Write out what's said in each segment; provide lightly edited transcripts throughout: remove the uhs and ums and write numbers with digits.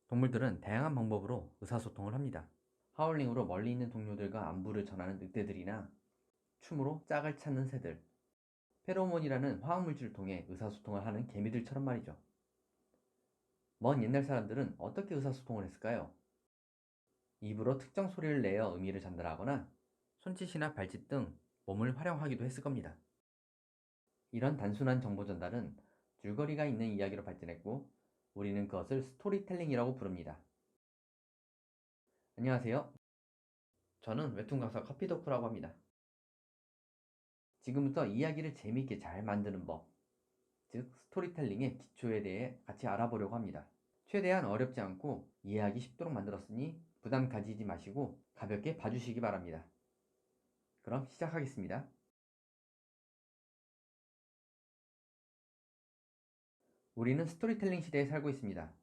동물들은 다양한 방법으로 의사소통을 합니다. 하울링으로 멀리 있는 동료들과 안부를 전하는 늑대들이나 춤으로 짝을 찾는 새들, 페로몬이라는 화학물질을 통해 의사소통을 하는 개미들처럼 말이죠. 먼 옛날 사람들은 어떻게 의사소통을 했을까요? 입으로 특정 소리를 내어 의미를 전달하거나 손짓이나 발짓 등 몸을 활용하기도 했을 겁니다. 이런 단순한 정보 전달은 줄거리가 있는 이야기로 발전했고, 우리는 그것을 스토리텔링이라고 부릅니다. 안녕하세요. 저는 웹툰 강사 커피덕후라고 합니다. 지금부터 이야기를 재미있게 잘 만드는 법, 즉 스토리텔링의 기초에 대해 같이 알아보려고 합니다. 최대한 어렵지 않고 이해하기 쉽도록 만들었으니 부담 가지지 마시고 가볍게 봐주시기 바랍니다. 그럼 시작하겠습니다. 우리는 스토리텔링 시대에 살고 있습니다.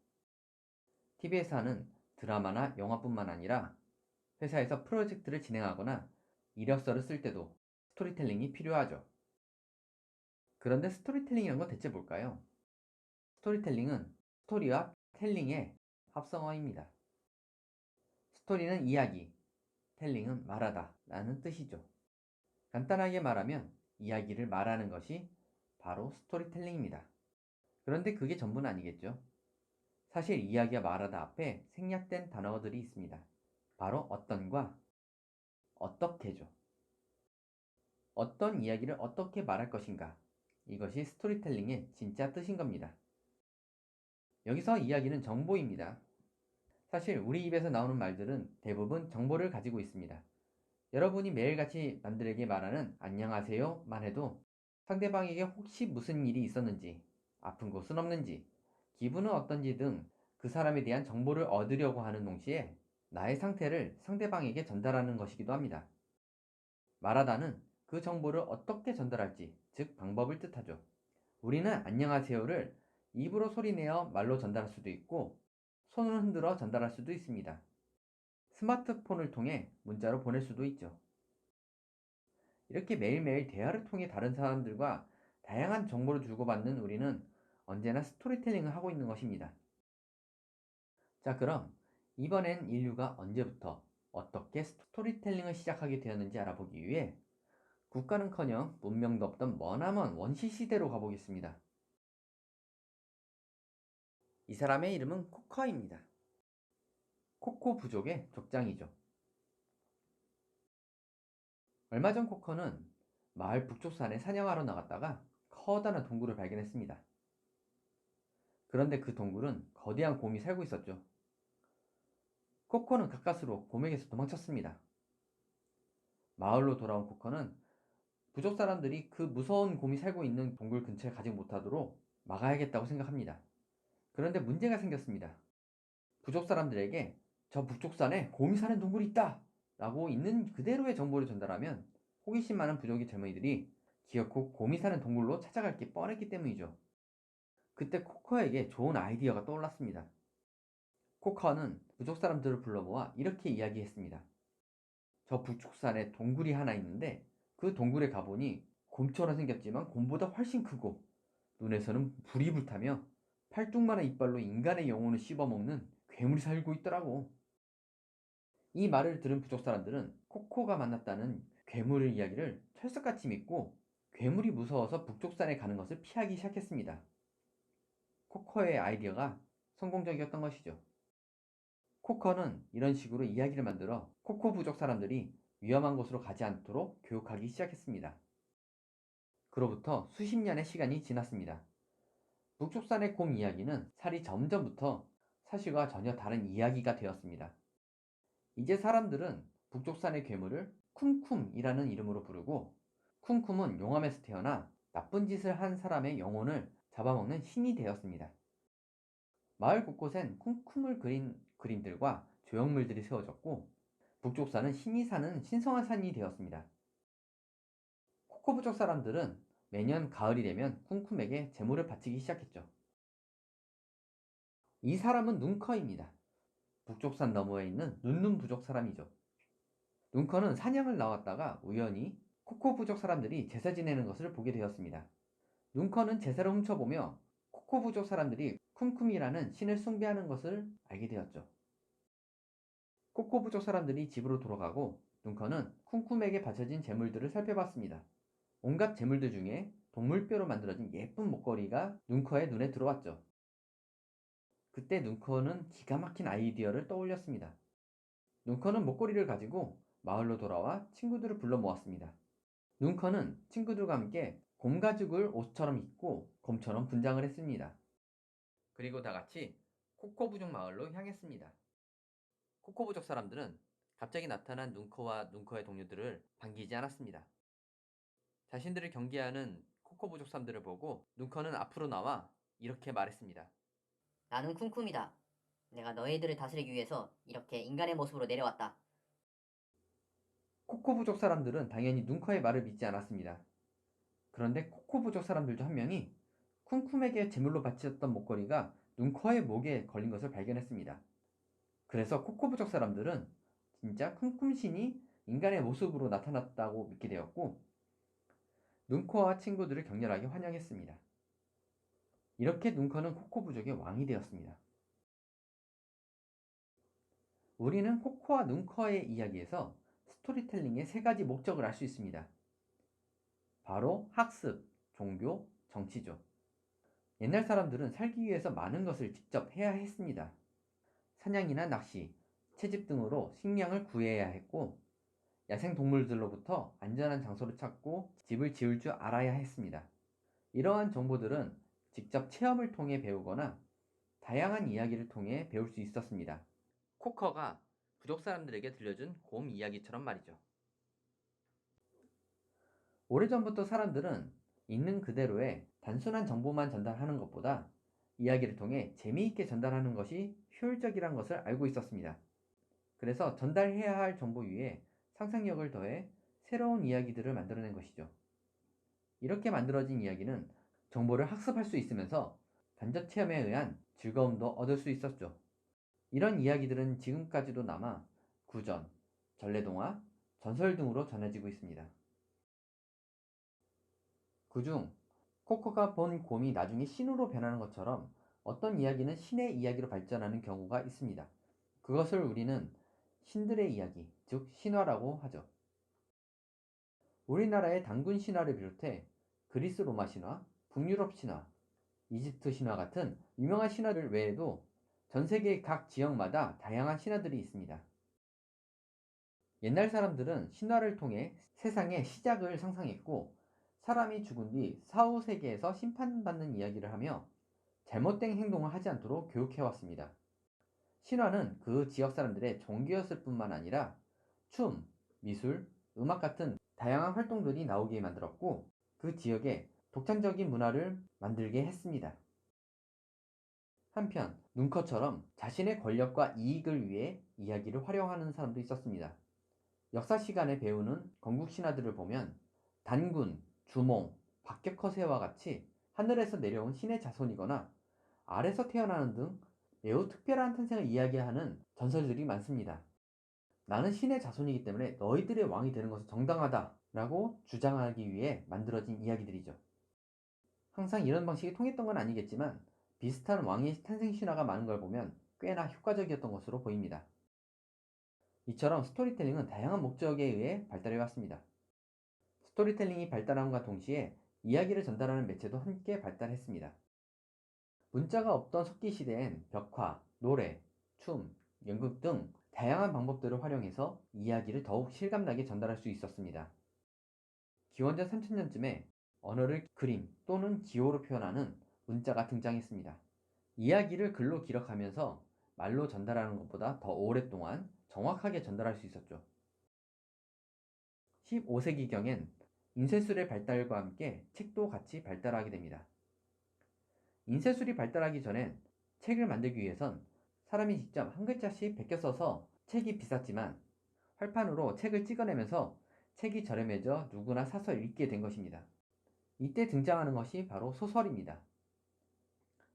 TV에서 하는 드라마나 영화뿐만 아니라 회사에서 프로젝트를 진행하거나 이력서를 쓸 때도 스토리텔링이 필요하죠. 그런데 스토리텔링이란 건 대체 뭘까요? 스토리텔링은 스토리와 텔링의 합성어입니다. 스토리는 이야기, 텔링은 말하다 라는 뜻이죠. 간단하게 말하면 이야기를 말하는 것이 바로 스토리텔링입니다. 그런데 그게 전부는 아니겠죠. 사실 이야기와 말하다 앞에 생략된 단어들이 있습니다. 바로 어떤과 어떻게죠. 어떤 이야기를 어떻게 말할 것인가, 이것이 스토리텔링의 진짜 뜻인 겁니다. 여기서 이야기는 정보입니다. 사실 우리 입에서 나오는 말들은 대부분 정보를 가지고 있습니다. 여러분이 매일같이 남들에게 말하는 안녕하세요만 해도 상대방에게 혹시 무슨 일이 있었는지, 아픈 곳은 없는지, 기분은 어떤지 등 그 사람에 대한 정보를 얻으려고 하는 동시에 나의 상태를 상대방에게 전달하는 것이기도 합니다. 말하다는 그 정보를 어떻게 전달할지, 즉 방법을 뜻하죠. 우리는 안녕하세요를 입으로 소리내어 말로 전달할 수도 있고 손을 흔들어 전달할 수도 있습니다. 스마트폰을 통해 문자로 보낼 수도 있죠. 이렇게 매일매일 대화를 통해 다른 사람들과 다양한 정보를 주고받는 우리는 언제나 스토리텔링을 하고 있는 것입니다. 자, 그럼 이번엔 인류가 언제부터 어떻게 스토리텔링을 시작하게 되었는지 알아보기 위해 국가는커녕 문명도 없던 머나먼 원시 시대로 가보겠습니다. 이 사람의 이름은 코커입니다. 코코 부족의 족장이죠. 얼마 전 코커는 마을 북쪽산에 사냥하러 나갔다가 커다란 동굴을 발견했습니다. 그런데 그 동굴은 거대한 곰이 살고 있었죠. 코커는 가까스로 곰에게서 도망쳤습니다. 마을로 돌아온 코커는 부족 사람들이 그 무서운 곰이 살고 있는 동굴 근처에 가지 못하도록 막아야겠다고 생각합니다. 그런데 문제가 생겼습니다. 부족 사람들에게 저 북쪽산에 곰이 사는 동굴이 있다! 라고 있는 그대로의 정보를 전달하면 호기심 많은 부족의 젊은이들이 기어코 곰이 사는 동굴로 찾아갈 게 뻔했기 때문이죠. 그때 코커에게 좋은 아이디어가 떠올랐습니다. 코커는 부족 사람들을 불러 모아 이렇게 이야기했습니다. 저 북쪽산에 동굴이 하나 있는데 그 동굴에 가보니 곰처럼 생겼지만 곰보다 훨씬 크고 눈에서는 불이 불타며 팔뚝만한 이빨로 인간의 영혼을 씹어먹는 괴물이 살고 있더라고. 이 말을 들은 부족 사람들은 코코가 만났다는 괴물의 이야기를 철석같이 믿고 괴물이 무서워서 북쪽산에 가는 것을 피하기 시작했습니다. 코커의 아이디어가 성공적이었던 것이죠. 코커는 이런 식으로 이야기를 만들어 코코 부족 사람들이 위험한 곳으로 가지 않도록 교육하기 시작했습니다. 그로부터 수십 년의 시간이 지났습니다. 북쪽산의 곰 이야기는 살이 점점 붙어 사실과 전혀 다른 이야기가 되었습니다. 이제 사람들은 북쪽산의 괴물을 쿰쿰이라는 이름으로 부르고, 쿰쿰은 용암에서 태어나 나쁜 짓을 한 사람의 영혼을 잡아먹는 신이 되었습니다. 마을 곳곳엔 쿰쿰을 그린 그림들과 조형물들이 세워졌고, 북쪽산은 신이 사는 신성한 산이 되었습니다. 코코 부족 사람들은 매년 가을이 되면 쿰쿰에게 제물을 바치기 시작했죠. 이 사람은 눈커입니다. 북쪽산 너머에 있는 눈눈 부족 사람이죠. 눈커는 사냥을 나왔다가 우연히 코코 부족 사람들이 제사 지내는 것을 보게 되었습니다. 눈커는 제사를 훔쳐보며 코코 부족 사람들이 쿰쿰이라는 신을 숭배하는 것을 알게 되었죠. 코코 부족 사람들이 집으로 돌아가고 눈커는 쿰쿰에게 바쳐진 재물들을 살펴봤습니다. 온갖 재물들 중에 동물뼈로 만들어진 예쁜 목걸이가 눈커의 눈에 들어왔죠. 그때 눈커는 기가 막힌 아이디어를 떠올렸습니다. 눈커는 목걸이를 가지고 마을로 돌아와 친구들을 불러 모았습니다. 눈커는 친구들과 함께 곰 가죽을 옷처럼 입고 곰처럼 분장을 했습니다. 그리고 다 같이 코코부족 마을로 향했습니다. 코코부족 사람들은 갑자기 나타난 눈커와 눈커의 동료들을 반기지 않았습니다. 자신들을 경계하는 코코부족 사람들을 보고 눈커는 앞으로 나와 이렇게 말했습니다. 나는 쿰쿰이다. 내가 너희들을 다스리기 위해서 이렇게 인간의 모습으로 내려왔다. 코코부족 사람들은 당연히 눈커의 말을 믿지 않았습니다. 그런데 코코부족 사람들 중 한 명이 쿰쿰에게 제물로 바쳤던 목걸이가 눈커의 목에 걸린 것을 발견했습니다. 그래서 코코부족 사람들은 진짜 쿰쿰신이 인간의 모습으로 나타났다고 믿게 되었고 눈커와 친구들을 격렬하게 환영했습니다. 이렇게 눈커는 코코부족의 왕이 되었습니다. 우리는 코코와 눈커의 이야기에서 스토리텔링의 세 가지 목적을 알 수 있습니다. 바로 학습, 종교, 정치죠. 옛날 사람들은 살기 위해서 많은 것을 직접 해야 했습니다. 사냥이나 낚시, 채집 등으로 식량을 구해야 했고 야생 동물들로부터 안전한 장소를 찾고 집을 지을 줄 알아야 했습니다. 이러한 정보들은 직접 체험을 통해 배우거나 다양한 이야기를 통해 배울 수 있었습니다. 코커가 부족 사람들에게 들려준 곰 이야기처럼 말이죠. 오래전부터 사람들은 있는 그대로의 단순한 정보만 전달하는 것보다 이야기를 통해 재미있게 전달하는 것이 효율적이란 것을 알고 있었습니다. 그래서 전달해야 할 정보 위에 상상력을 더해 새로운 이야기들을 만들어낸 것이죠. 이렇게 만들어진 이야기는 정보를 학습할 수 있으면서 간접 체험에 의한 즐거움도 얻을 수 있었죠. 이런 이야기들은 지금까지도 남아 구전, 전래동화, 전설 등으로 전해지고 있습니다. 그중 코코가 본 곰이 나중에 신으로 변하는 것처럼 어떤 이야기는 신의 이야기로 발전하는 경우가 있습니다. 그것을 우리는 신들의 이야기, 즉 신화라고 하죠. 우리나라의 단군 신화를 비롯해 그리스 로마 신화, 북유럽 신화, 이집트 신화 같은 유명한 신화들 외에도 전 세계 각 지역마다 다양한 신화들이 있습니다. 옛날 사람들은 신화를 통해 세상의 시작을 상상했고 사람이 죽은 뒤 사후 세계에서 심판받는 이야기를 하며 잘못된 행동을 하지 않도록 교육해왔습니다. 신화는 그 지역 사람들의 종교였을 뿐만 아니라 춤, 미술, 음악 같은 다양한 활동들이 나오게 만들었고 그 지역에 독창적인 문화를 만들게 했습니다. 한편 눈커처럼 자신의 권력과 이익을 위해 이야기를 활용하는 사람도 있었습니다. 역사 시간에 배우는 건국 신화들을 보면 단군, 주몽, 박격허세와 같이 하늘에서 내려온 신의 자손이거나 알에서 태어나는 등 매우 특별한 탄생을 이야기하는 전설들이 많습니다. 나는 신의 자손이기 때문에 너희들의 왕이 되는 것은 정당하다 라고 주장하기 위해 만들어진 이야기들이죠. 항상 이런 방식이 통했던 건 아니겠지만 비슷한 왕의 탄생 신화가 많은 걸 보면 꽤나 효과적이었던 것으로 보입니다. 이처럼 스토리텔링은 다양한 목적에 의해 발달해 왔습니다. 스토리텔링이 발달함과 동시에 이야기를 전달하는 매체도 함께 발달했습니다. 문자가 없던 석기 시대엔 벽화, 노래, 춤, 연극 등 다양한 방법들을 활용해서 이야기를 더욱 실감나게 전달할 수 있었습니다. 기원전 3000년쯤에 언어를 그림 또는 기호로 표현하는 문자가 등장했습기입니다. 이야기를 글로 기록하면서 말로 전달하는 것보다 더 오랫동안 정확하게 전달할 수 있었죠. 15세기경엔 인쇄술의 발달과 함께 책도 같이 발달하게 됩니다. 인쇄술이 발달하기 전엔 책을 만들기 위해선 사람이 직접 한 글자씩 베껴 써서 책이 비쌌지만 활판으로 책을 찍어내면서 책이 저렴해져 누구나 사서 읽게 된 것입니다. 이때 등장하는 것이 바로 소설입니다.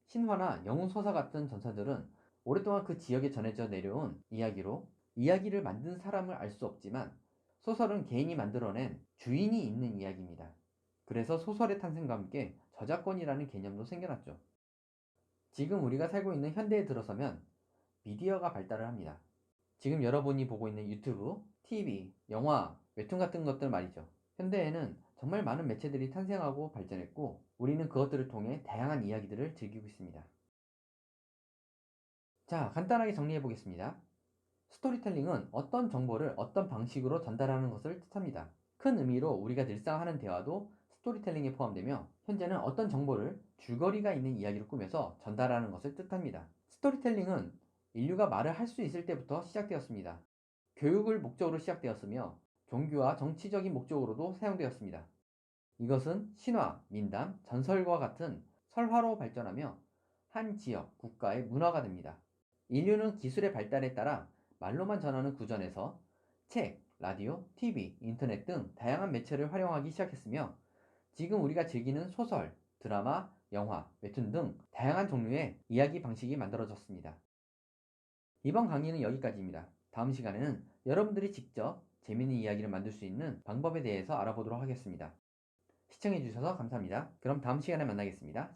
신화나 영웅서사 같은 전사들은 오랫동안 그 지역에 전해져 내려온 이야기로 이야기를 만든 사람을 알 수 없지만 소설은 개인이 만들어낸 주인이 있는 이야기입니다. 그래서 소설의 탄생과 함께 저작권이라는 개념도 생겨났죠. 지금 우리가 살고 있는 현대에 들어서면 미디어가 발달을 합니다. 지금 여러분이 보고 있는 유튜브, TV, 영화, 웹툰 같은 것들 말이죠. 현대에는 정말 많은 매체들이 탄생하고 발전했고 우리는 그것들을 통해 다양한 이야기들을 즐기고 있습니다. 자, 간단하게 정리해 보겠습니다. 스토리텔링은 어떤 정보를 어떤 방식으로 전달하는 것을 뜻합니다. 큰 의미로 우리가 늘상 하는 대화도 스토리텔링에 포함되며 현재는 어떤 정보를 줄거리가 있는 이야기로 꾸며서 전달하는 것을 뜻합니다. 스토리텔링은 인류가 말을 할 수 있을 때부터 시작되었습니다. 교육을 목적으로 시작되었으며 종교와 정치적인 목적으로도 사용되었습니다. 이것은 신화, 민담, 전설과 같은 설화로 발전하며 한 지역, 국가의 문화가 됩니다. 인류는 기술의 발달에 따라 말로만 전하는 구전에서 책, 라디오, TV, 인터넷 등 다양한 매체를 활용하기 시작했으며 지금 우리가 즐기는 소설, 드라마, 영화, 웹툰 등 다양한 종류의 이야기 방식이 만들어졌습니다. 이번 강의는 여기까지입니다. 다음 시간에는 여러분들이 직접 재미있는 이야기를 만들 수 있는 방법에 대해서 알아보도록 하겠습니다. 시청해주셔서 감사합니다. 그럼 다음 시간에 만나겠습니다.